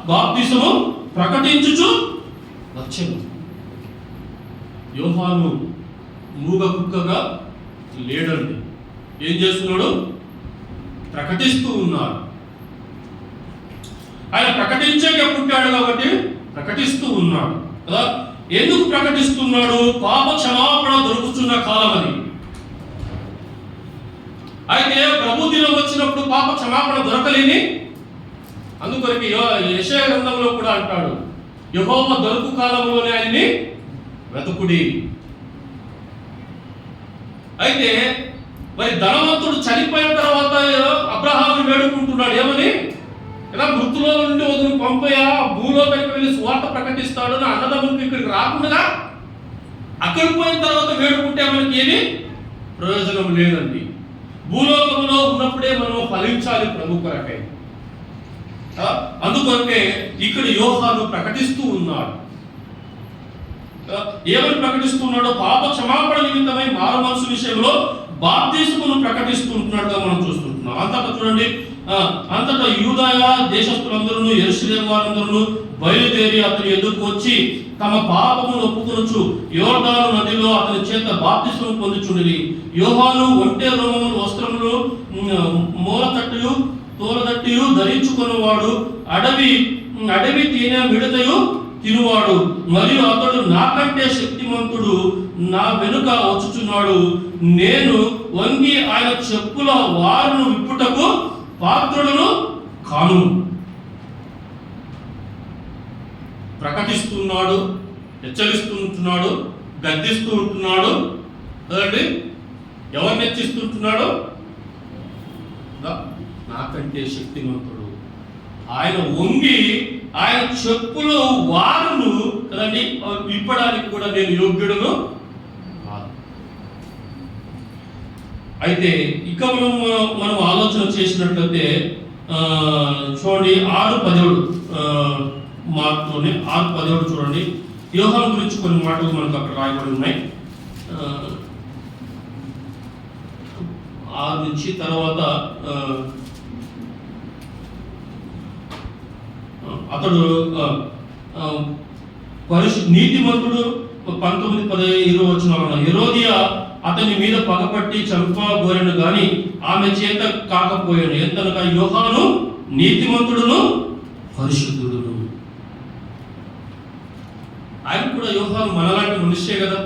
బాప్తిసము ప్రకటించుచు వచ్చెను. యోహాను మూగ కుక్కగా లేడండి. ఏం చేస్తున్నాడు? ప్రకటిస్తూ ఉన్నాడు. ఆయన ప్రకటించాక పుట్టాడు కాబట్టి ప్రకటిస్తూ ఉన్నాడు కదా. ఎందుకు ప్రకటిస్తున్నాడు? పాప క్షమాపణ దొరుకుతున్న కాలం అది. అయితే ప్రభు దినం వచ్చినప్పుడు పాప క్షమాపణ దొరకలేని, అందుకొరకు యెషయా గ్రంథంలో కూడా అంటాడు, యెహోవా దొరుకు కాలంలోనే ఆయన్ని వెతుకుడి. అయితే మరి ధనవంతుడు చనిపోయిన తర్వాత అబ్రహాముని వేడుకుంటున్నాడు. ఏమని? ఇలా మృతులో నుండి వదిలి పంపయా, భూలోకానికి వెళ్ళి సువార్త ప్రకటిస్తాడు నా అన్నదమ్ములకు ఇక్కడికి రాకుండా. అక్కడికి పోయిన తర్వాత వేడుకుంటే మనకి ఏమి ప్రయోజనం లేదండి. భూలోకంలో ఉన్నప్పుడే మనం ఫలించాలి ప్రభు కొరకై. అందుకొరకే ఇక్కడ యోహాను ప్రకటిస్తూ ఉన్నాడు. ఏమని ప్రకటిస్తున్నాడో పాప క్షమాపణ నిమిత్తమై మారు మనసు విషయంలో బాప్తిస్మను ప్రకటిస్తుంటున్నట్టుగా మనం చూస్తుంటున్నాం. అంతటా చూడండి, అంతటా యూదాయ దేశస్తులందరూ యెరూషలేము వారందరూ బయలుదేరి అతని ఎదుర్కొచ్చి వచ్చి తమ పాపమును ఒప్పుకొనుచు యోర్దాను నదిలో అతని చేత బాప్తిస్మం పొందుచుండిరి. యోహాను ఒంటె రోమములు వస్త్రములు మూలతట్టుయు తోలదట్టియు ధరించుకున్నవాడు, అడవి తేనె మిడతయు తినువాడు, మరియు అతడు నాకంటే శక్తిమంతుడు నా వెనుక వచ్చుచున్నాడు. నేను వంగి ఆయన చెప్పుల వారును విప్పుటకు పాత్రులను కాను. ప్రకటిస్తున్నాడు, హెచ్చరిస్తుంటున్నాడు, గద్దిస్తూ ఉంటున్నాడు. కదండి, ఎవరిని హెచ్చిస్తుంటున్నాడు? నాకంటే శక్తిమంతుడు, ఆయన వంగి ఆయన చెప్పుల వారును కదండి విప్పడానికి కూడా నేను యోగ్యుడును. అయితే ఇక మనం ఆలోచన చేసినట్లయితే చూడండి 6:17 మార్కులోనే 6:17 చూడండి. యోహాను గురించి కొన్ని మాటలు మనకు అక్కడ రాయబడి ఉన్నాయి. 6 నుంచి తర్వాత అతడు నీతిమంతుడు 19-20 వచనాలు. హెరోదియా అతని మీద పగపట్టి చంపబోరెను గాని ఆమె చేత కాకపోయాను. ఎంతనగా యోహాను నీతిమంతుడును పరిశుద్ధుడును. ఆయన కూడా యోహాను మనలాంటి మనిషే కదా.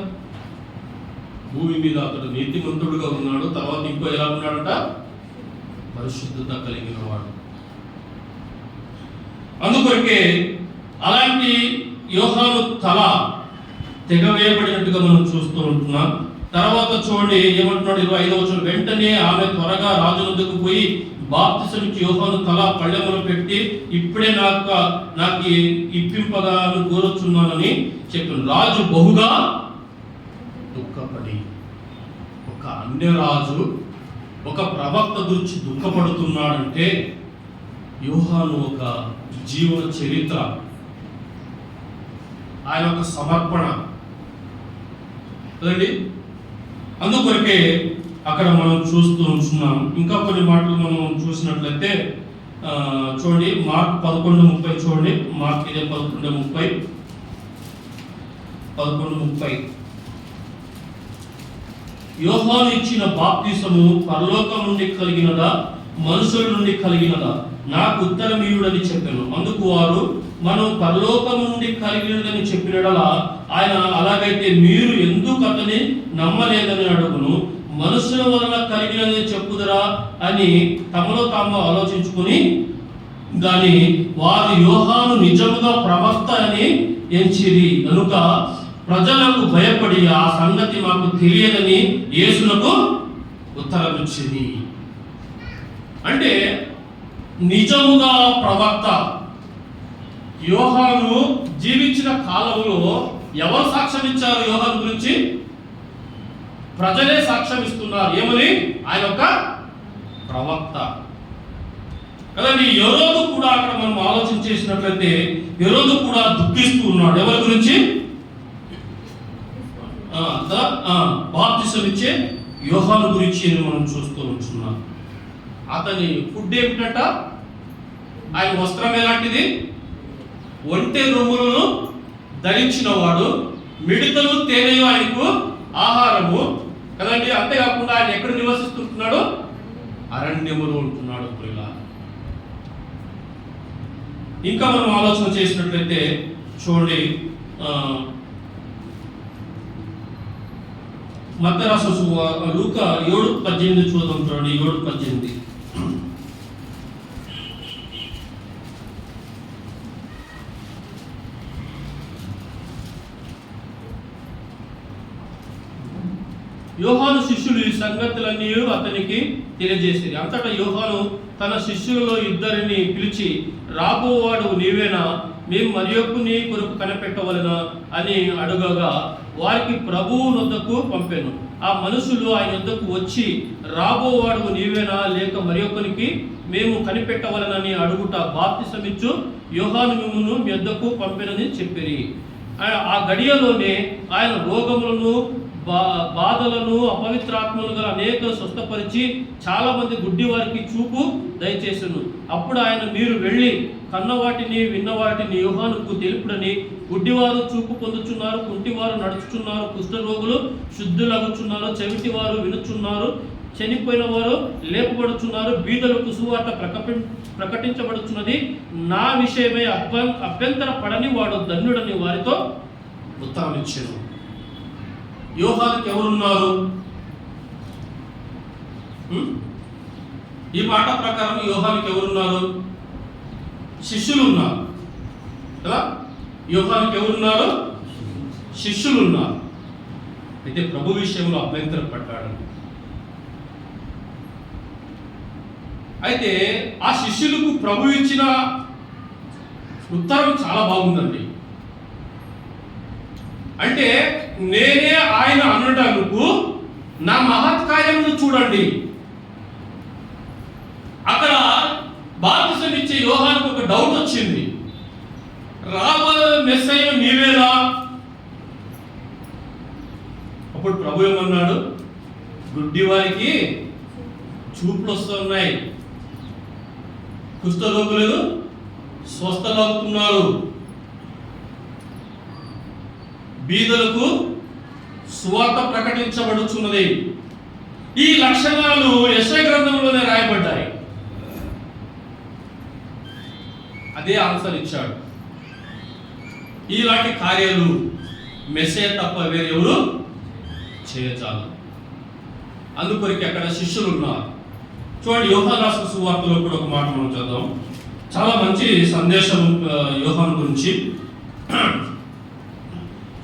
భూమి మీద అతడు నీతిమంతుడుగా ఉన్నాడు. తర్వాత ఇంకో ఎలా ఉన్నాడంట? పరిశుద్ధత కలిగిన వాడు. అందుకొరకే అలాంటి యోహాను తల తెగవేయబడినట్టుగా మనం చూస్తూ ఉంటున్నాం. తర్వాత చూడండి ఏమంటున్నాడు 25వ వచనం. వెంటనే ఆమె త్వరగా రాజు వద్దకు పోయి బాప్తిసం ఇచ్చి యోహాను తల పళ్ళెములు పెట్టి ఇప్పుడే నాకు ఇప్పింపగా కోరుచున్నానని చెప్పాను. రాజు బహుగా దుఃఖపడి, ఒక అన్యరాజు ఒక ప్రవక్త గురించి దుఃఖపడుతున్నాడంటే యోహాను ఒక జీవన చరిత్ర, ఆయన ఒక సమర్పణ కదండి. అందుకొరకే అక్కడ మనం చూస్తూ ఉంటున్నాం. ఇంకా కొన్ని మాటలు మనం చూసినట్లయితే చూడండి మార్క్ 11:30 చూడండి. మార్క్ ఇదే 11:30 యోహాను ఇచ్చిన బాప్తిసము పరలోకం నుండి కలిగినదా మనుషుల నుండి కలిగినదా? నాకు ఉత్తరమీయుడని చెప్పాను. అందుకు వారు మనం పరలోకం నుండి కలిగినదని చెప్పినడలా ఆయన అలాగైతే మీరు ఎందుకు అతని నమ్మలేదని అడుగును. మనుషుల వలన కలిగినది చెప్పుదరా అని తమలో తాము ఆలోచించుకుని దాని వారు యోహాను నిజముగా ప్రవక్త అని ఎంచిరి కనుక ప్రజలకు భయపడి ఆ సంగతి మాకు తెలియదని యేసునకు ఉత్తరం ఇచ్చింది. అంటే నిజముగా ప్రవక్త యోహాను జీవించిన కాలంలో ఎవరు సాక్ష్యం ఇచ్చారు? యోహాను గురించి ప్రజలే సాక్ష్యం ఇస్తున్నారు. ఏమని? ఆయన ఒక ప్రవక్త కదండి. హెరోదు కూడా అక్కడ మనం ఆలోచన చేసినట్లయితే హెరోదు కూడా దుఃఖిస్తూ ఉన్నాడు. ఎవరి గురించి? బాప్తిసం ఇచ్చే యోహాను గురించి మనం చూస్తూ ఉంటున్నాం. అతని ఫుడ్ ఏమిటంట? ఆయన వస్త్రం ఎలాంటిది? ఒంటె రొమ్ములను ధరించిన వాడు, మిడతలు తేనెయు ఆయనకు ఆహారము కదండి. అంతేకాకుండా ఆయన ఎక్కడ నివసిస్తుంటున్నాడు? అరణ్యములో ఉంటున్నాడు. ఇంకా మనం ఆలోచన చేసినట్లయితే చూడండి మత్తయి రాసిన లూకా 7:18 చూద్దాం. చూడండి 7:18. యోహాను శిష్యులు ఈ సంగతులన్నీ అతనికి తెలియజేసేది. అంతటా యోహాను తన శిష్యులలో 2 పిలిచి రాబోవాడు నీవేనా? మేము మరియొక్కుని కొరకు కనిపెట్టవలెనా అని అడుగగా వారికి ప్రభువు వద్దకు పంపాను. ఆ మనుషులు ఆయన వద్దకు వచ్చి రాబోవాడు నీవేనా లేక మరియొక్కనికి మేము కనిపెట్టవలనని అడుగుట బాప్తిసమిచ్చు యోహాను మిమ్మును మీ వద్దకు పంపినని చెప్పిరి. ఆ గడియలోనే ఆయన రోగములను బాధలను అపవిత్రాత్మలు గల అనేక స్వస్థపరిచి చాలా మంది గుడ్డి వారికి చూపు దయచేసెను. అప్పుడు ఆయన, మీరు వెళ్ళి కన్నవాటిని విన్నవాటిని యోహానుకు తెలుపుడని, గుడ్డివారు చూపు పొందుచున్నారు, కుంటివారు నడుచుచున్నారు, కుష్ఠరోగులు శుద్ధులగుచున్నారు, చెవిటివారు వినుచున్నారు, చనిపోయిన వారు లేపబడుచున్నారు, బీదలకు సువార్త ప్రకటించబడుచున్నది, నా విషయమై అభ్యంతర పడని వాడు ధన్యుడని వారితో ఉత్తరం ఇచ్చాను. యోహానుకి ఎవరున్నారు? ఈ మాట ప్రకారం యోహానుకి ఎవరున్నారు? శిష్యులు ఉన్నారు కదా. యోహానుకి ఎవరున్నారు? శిష్యులు ఉన్నారు. అయితే ప్రభు విషయంలో అభ్యంతరం పడ్డాడు. అయితే ఆ శిష్యులకు ప్రభు ఇచ్చిన ఉత్తరం చాలా బాగుందండి. అంటే నేనే ఆయన అనడానికి నా మహత్కార్యమును చూడండి. అక్కడ బాప్తిసం ఇచ్చే యోహానుకు ఒక డౌట్ వచ్చింది, రాబోయే మెస్సయ్య నీవేనా? అప్పుడు ప్రభు ఏమన్నాడు? గుడ్డి వారికి చూపులు వస్తున్నాయి, కుష్ఠరోగులు స్వస్థలవుతున్నారు, బీదలకు సువార్త ప్రకటించబడుచున్నది. ఈ లక్షణాలు యెషయా గ్రంథంలోనే రాయబడ్డాయి. అదే ఆన్సర్ ఇచ్చాడు. ఇలాంటి కార్యాలు మెస్సయ్య తప్ప వేరెవరు చేయచాలు. అందుకొరికి అక్కడ శిష్యులు ఉన్నారు. చూడండి, యోహాను రాసిన సువార్తలో కూడా ఒక మాట మనం చదువుదాం. చాలా మంచి సందేశం యోహాను గురించి.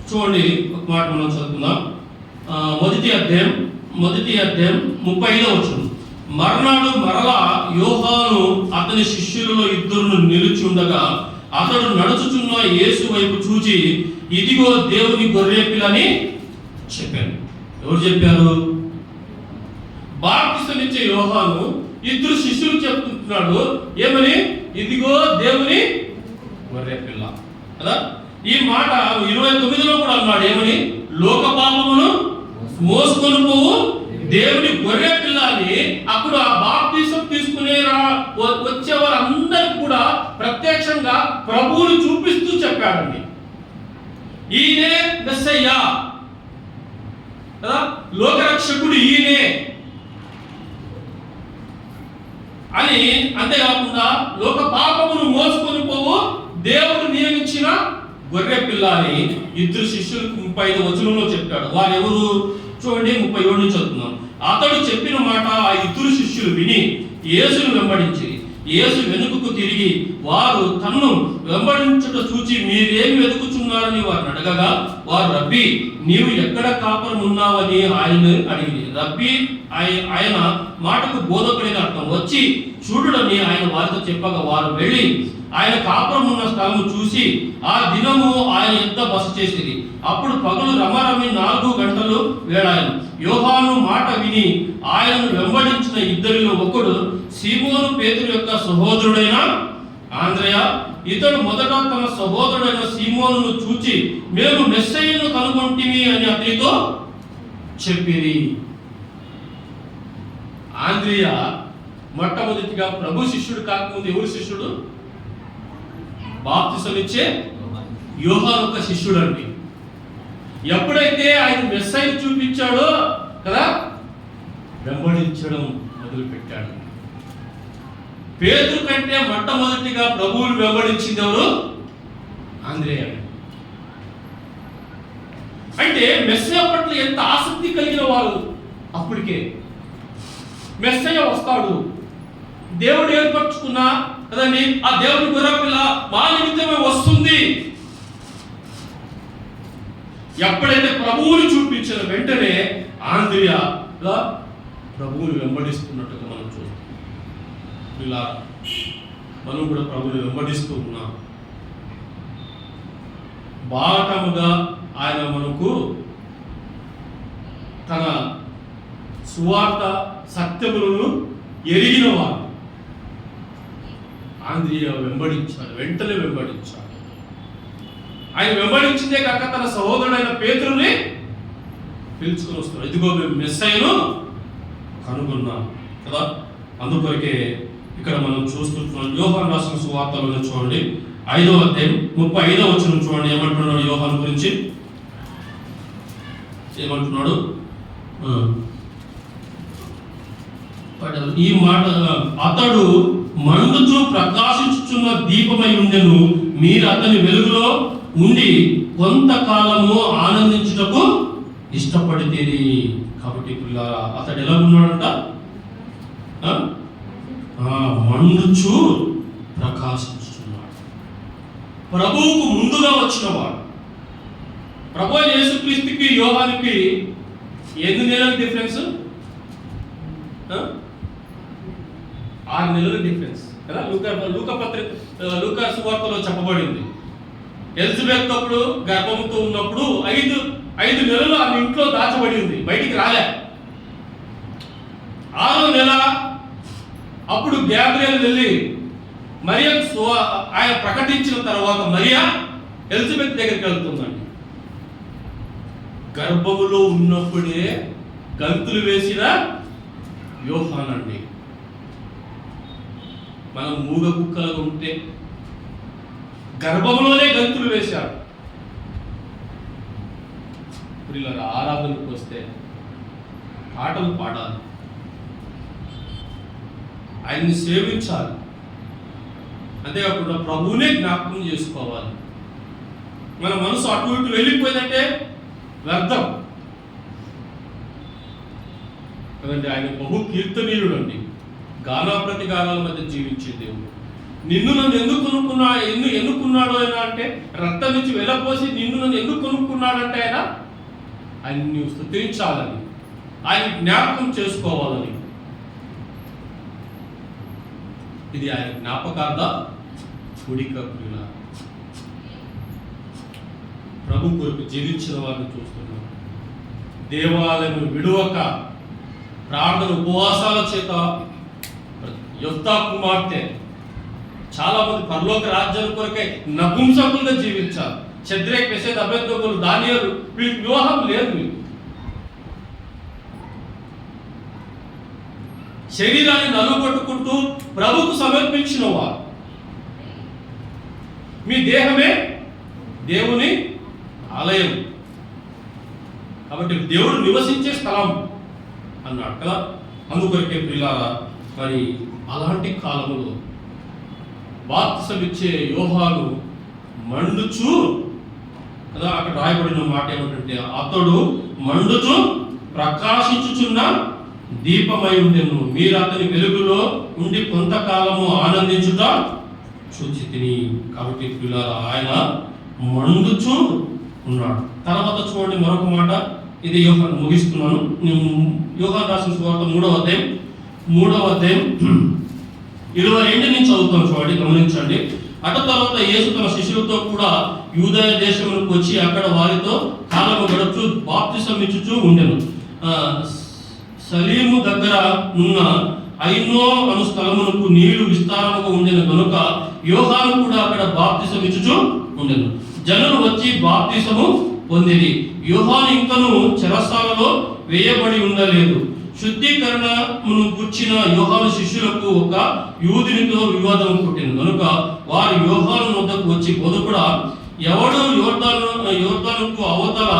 చూడండి, ఒక మాట మనం చదువుకుందాం. మొదటి అధ్యాయం 35వ వచనం. మర్నాడు మరలా యోహాను అతని శిష్యులలో ఇద్దరును నిలిచి ఉండగా అతడు నడుచుచున్న యేసు వైపు చూచి, ఇదిగో దేవుని గొర్రె పిల్లని చెప్పాను. ఎవరు చెప్పారు? బాప్తిసం ఇచ్చే యోహాను ఇద్దరు శిష్యులు చెప్తున్నాడు. ఏమని? ఇదిగో దేవుని గొర్రె పిల్ల కదా. ఈ మాట 29లో కూడా అన్నాడు. ఏమని? లోక పాపమును మోసుకొని పోవు దేవుని గొర్రె పిల్ల అని. అప్పుడు ఆ బాప్తిసం తీసుకునే వచ్చే వారందరికీ కూడా ప్రత్యక్షంగా ప్రభువుని చూపిస్తూ చెప్పాడండి. ఈయనే మెస్సయ్య కదా, లోకరక్షకుడు ఈయనే అని. అంతేకాకుండా లోక పాపమును మోసుకొని పోవు దేవుడు నియమించిన గొర్రె పిల్ల అని ఇద్దరు శిష్యులకు 35వ వచనంలో చెప్పాడు. వారు ఎవరు? చూడండి, 37 నుంచి చదువుతున్నాం. అతడు చెప్పిన మాట ఆ ఇద్దరు శిష్యులు విని యేసును వెంబడించి, యేసు వెనుకకు తిరిగి వారు తన్ను వెంబడించుట చూచి, మీరేమి వెతుకుచున్నారని వారిని అడగగా, వారు, రబ్బీ, నీవు ఎక్కడ కాపురం ఉన్నావని ఆయన అడిగి, రబ్బీ ఆయన మాటకు బోధకుడిని అర్థం, వచ్చి చూడుడని ఆయన వారితో చెప్పగా, వారు వెళ్ళి ఆయన కాపురం ఉన్న స్థలము చూసి ఆ దినము ఆయన ఎంత బస చేసేది. అప్పుడు పగలు రమరమి 4 గంటలు వేళాయను. యోహాను మాట విని ఆయనను వెంబడించిన ఇద్దరిలో ఒకడు సీమోను పేతురు యొక్క సహోదరుడైన ఆంద్రయ. ఇతడు మొదట తన సహోదరుడైన సీమోనును చూచి, మేము మెస్సయ్యను కనుగొంటిమి అని అతనితో చెప్పిరి. ఆంద్రియ మొట్టమొదటిగా ప్రభు శిష్యుడు కాకముందు ఎవరు శిష్యుడు? బాప్తిసం ఇచ్చే యోహాను యొక్క శిష్యుడు అండి. ఎప్పుడైతే ఆయన మెస్సయ్య చూపించాడో కదా, వెంబడించడం మొదలు పెట్టాడు. పేతురు కంటే మొట్టమొదటిగా ప్రభువుని వెంబడించింది ఎవరు? ఆంద్రేయ. అంటే మెస్సయ్య పట్ల ఎంత ఆసక్తి కలిగిన వారు. అప్పటికే మెస్సయ్య వస్తాడు, దేవుడు ఏర్పరచుకున్నా కదండి, ఆ దేవుని గొర్రె పిల్ల మా నిమిత్తమే వస్తుంది. ఎప్పుడైతే ప్రభువుని చూపించిన వెంటనే ఆంద్రియా ప్రభువుని వెంబడిస్తున్నట్టుగా మనం చూస్తాం. ఇలా మనం కూడా ప్రభువుని వెంబడిస్తూ ఉన్నాం. బాటముగా ఆయన మనకు తన సువార్త సత్యములను ఎరిగినవాడు. ఆంద్రియా వెంబడించాడు, వెంటనే వెంబడించాడు. ఆయన వెంబడించిందే కాక తన సహోదరుడైన పేతురుని పిలుచుకొని వస్తున్నాడు. ఇదిగో మేము మెస్సయ్యను కనుగొన్నాం కదా. అందుకొరకే ఇక్కడ మనం చూస్తున్నాం. యోహాను రాసిన సువార్తలో చూడండి 5వ అధ్యాయం 35వ వచనం చూడండి. ఏమంటున్నాడు యోహాను గురించి? ఏమంటున్నాడు? ఈ మాట, అతడు మండుచు ప్రకాశించుచున్న దీపమై ఉండెను, మీరు అతని వెలుగులో ఉండి కొంతకాలము ఆనందించుటకు ఇష్టపడితేది. కాబట్టి పిల్లారా, అతడు ఎలా ఉన్నాడంట? మండుచు ప్రకాశించుచున్నాడు. ప్రభువుకు ముందుగా వచ్చినవాడు. ప్రభు యేసుక్రీస్తుకి యోహానికి ఎన్ని నెలల డిఫరెన్స్? 6 నెలల డిఫరెన్స్ కదా. లూకా సువార్తలో చెప్పబడింది. ఎలిజబెత్ అప్పుడు గర్భంతో ఉన్నప్పుడు 5 నెలలు ఆమె ఇంట్లో దాచబడి ఉంది, బయటికి రాలే. 6వ నెల అప్పుడు గ్యాబ్రియల్ వెళ్ళి మరియా ఆయన ప్రకటించిన తర్వాత మరియా ఎలిజబెత్ దగ్గరికి వెళ్తుందండి. గర్భములో ఉన్నప్పుడే గంతులు వేసిన యోహానండి. మనం మూగ కుక్కలుగా ఉంటే గర్భంలోనే గంతులు వేశాడు. ఇప్పుడు ఇలా ఆరాధనకు వస్తే పాటలు పాడాలి, ఆయన్ని సేవించాలి, అంతేకాకుండా ప్రభువునే జ్ఞాపకం చేసుకోవాలి. మన మనసు అటు ఇటు వెళ్ళిపోయిందంటే వ్యర్థం కదండి. ఆయన బహు కీర్తనీయుడు అండి. గానా ప్రతి గానాల మధ్య జీవించే దేవుడు. నన్ను ఎందుకు ఎన్నుకున్నాడు ఆయన అంటే, రక్తం నుంచి వెళ్ళపోసి నన్ను ఎందుకు కొనుక్కున్నాడంటే ఆయన నువ్వు స్తుతించాలని, ఆయన జ్ఞాపకం చేసుకోవాలని. ఇది ఆయన జ్ఞాపకార్థ కూడిక. ప్రభు కొరకు జీవించిన వారిని చూస్తున్నాం. దేవాలయం విడువక ప్రార్థన ఉపవాసాల చేత యొఫ్తా కుమార్తె చాలా మంది పరలోక రాజ్యాల కొరకై నపుంసకులుగా జీవించారు. షద్రక్, మెషక్, అబేద్నెగోలు, దానియేలు, వీళ్ళకి వివాహం లేదు. శరీరాన్ని నలుగొట్టుకుంటూ ప్రభుకు సమర్పించిన వారు. మీ దేహమే దేవుని ఆలయం కాబట్టి దేవుడు నివసించే స్థలం అన్నాడు కదా. అందుకొరకే ప్రియులారా, మరి అలాంటి కాలంలో బాప్తిసమిచ్చే యోహాను మండుచు కదా. అక్కడ రాయబడిన మాట ఏమిటంటే, అతడు మండుచు ప్రకాశించుచున్న దీపమై ఉండెను, మీరు అతని వెలుగులో ఉండి కొంతకాలము ఆనందించుట చూచితిని. కాబట్టి పిల్లలు ఆయన మండుచు ఉన్నాడు. తర్వాత చూడండి మరొక మాట, ఇది యోహాను ముగిస్తున్నాను. యోహాను రాసిన సువార్త 3వ అధ్యాయం 22 నుంచి చదువుతాం. చూడండి, గమనించండి. అటు తర్వాత యేసు తన శిష్యులతో కూడా యూదయ దేశములకు వచ్చి అక్కడ వారితో కాలము గడుపుచు బాప్తిసం ఇచ్చుచూ ఉండెను. సలీము దగ్గర ఉన్న ఐనో అను స్థలమునకు నీళ్లు విస్తారముగా ఉండెను కనుక యోహాను కూడా అక్కడ బాప్తిసం ఇచ్చుచూ ఉండెను. జనులు వచ్చి బాప్తిసము పొందిరి. యోహాను ఇంకను చెరసాలలో వేయబడి ఉండలేదు. శుద్ధీకరణమును గుర్చిన యోహాను శిష్యులకు ఒక యూదునితో వివాదం పుట్టింది కనుక వారు యోహాను వద్దకు వచ్చి, బోధకుడా, ఎవడు యోర్దానుకు అవతల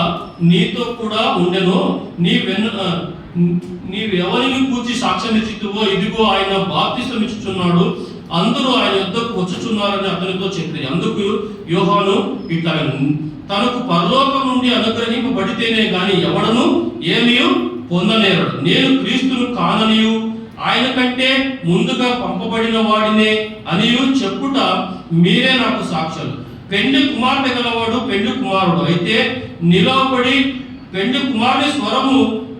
నీతో కూడా ఉండెనో నీవెవరిని కూర్చి సాక్ష్యం ఇచ్చివో, ఇదిగో ఆయన బాప్తిసం ఇచ్చుచున్నాడు, అందరూ ఆయన యొద్దకు వచ్చుచున్నారని అతనితో చెప్పింది. అందుకు యోహాను ఇట్లా, తనకు పరలోకం నుండి అనుగ్రహింపబడితేనే గాని ఎవడను ఏమీ పొందనేరడు. నేను క్రీస్తును కాననియు ఆయన కంటే ముందుగా పంపబడిన వాడినే అనియు చెప్పుట మీరే నాకు సాక్ష్యాలు. పెండ్లి కుమార్తె గలవాడు పెండ్లి కుమారుడు అయితే నిలవబడి పెండ్లి కుమారుని స్వరము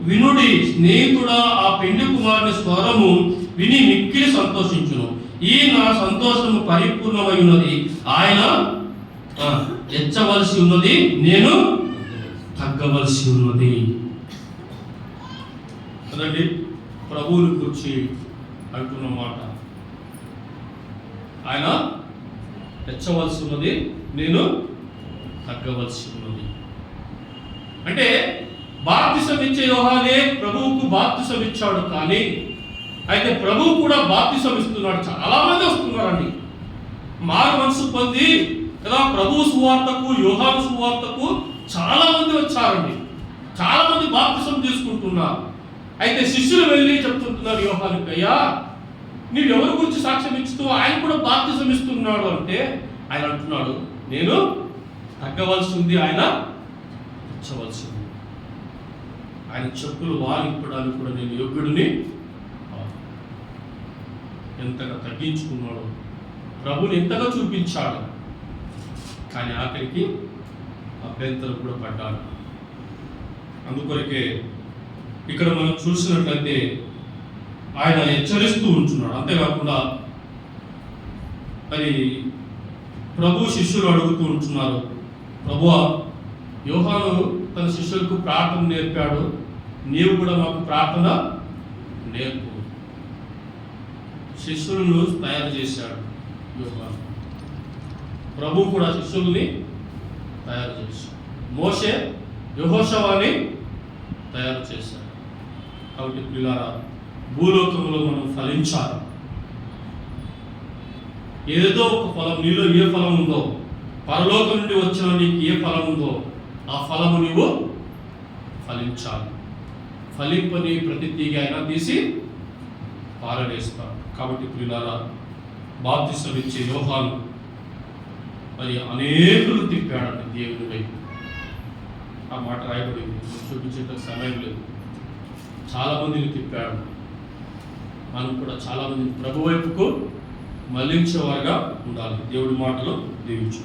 వినుడి. స్నేహితుడా, ఆ పెండ్లి కుమారుని స్వరము విని మిక్కిలి సంతోషించును. ఈ నా సంతోషము పరిపూర్ణమై ఉన్నది. ఆయన ఎచ్చవలసి ఉన్నది, నేను తగ్గవలసి ఉన్నది. కదండి, ప్రభువుని కూర్చి అంటున్న మాట. ఆయన హెచ్చవలసి ఉన్నది, నేను తగ్గవలసి ఉన్నది. అంటే బాప్తిసం ఇచ్చే యోహానే ప్రభువుకు బాప్తిసం ఇచ్చాడు, కానీ అయితే ప్రభువు కూడా బాప్తిసం ఇస్తున్నాడు. చాలా మంది వస్తున్నారండి, మారు మనసు పొంది కదా ప్రభు సువార్తకు, యోహాను సువార్తకు చాలా మంది వచ్చారండి. చాలా మంది బాప్తిసం తీసుకుంటున్నారు. అయితే శిష్యులు వెళ్ళి చెప్తుంటున్నారు యోహానుకి, అయ్యా నీవు ఎవరి గురించి సాక్ష్యం ఇస్తూ ఆయన కూడా బాప్తిసం ఇస్తున్నాడు అంటే ఆయన అంటున్నాడు, నేను తగ్గవలసి ఉంది, ఆయన పెంచవలసి ఉంది. ఆయన చెప్పులు వారిప్పడానికి కూడా నేను యోగ్యుడిని. ఎంతగా తగ్గించుకున్నాడు, ప్రభుని ఎంతగా చూపించాడు, కానీ ఆఖరికి అభ్యంతరం కూడా పడ్డాడు. అందుకొరకే ఇక్కడ మనం చూసినట్లయితే ఆయన హెచ్చరిస్తూ ఉంటున్నాడు. అంతేకాకుండా మరి ప్రభు శిష్యులు అడుగుతూ ఉంటున్నారు, ప్రభువా యోహాను తన శిష్యులకు ప్రార్థన నేర్పాడు, నీవు కూడా మాకు ప్రార్థన నేర్పు. శిష్యులను తయారు చేశాడు యోహాను, ప్రభు కూడా శిష్యుల్ని తయారు చేశాడు. మోషే యెహోషువని తయారు చేశాడు. కాబట్టి పిల్లారా, భూలోకంలో మనం ఫలించాలి. ఏదో ఒక ఫలం, నీలో ఏ ఫలం ఉందో, పరలోకం నుండి వచ్చిన నీకు ఏ ఫలం ఉందో ఆ ఫలము నీవు ఫలించాలి. ఫలింపని ప్రతి తీగ అయినా తీసి పారవేస్తాడు. కాబట్టి పిల్లారా, బాప్తిసం ఇచ్చే యోహాను మరి అనేకులు తిప్పాడండి దేవుని వైపు. ఆ మాట రాయబడింది, చూపించేందుకు సమయం లేదు. చాలా మందిని తిప్పాడు. మనం కూడా చాలా మందిని ప్రభు వైపుకు మళ్లించేవారుగా ఉండాలి. దేవుడి మాటలు దీవించు.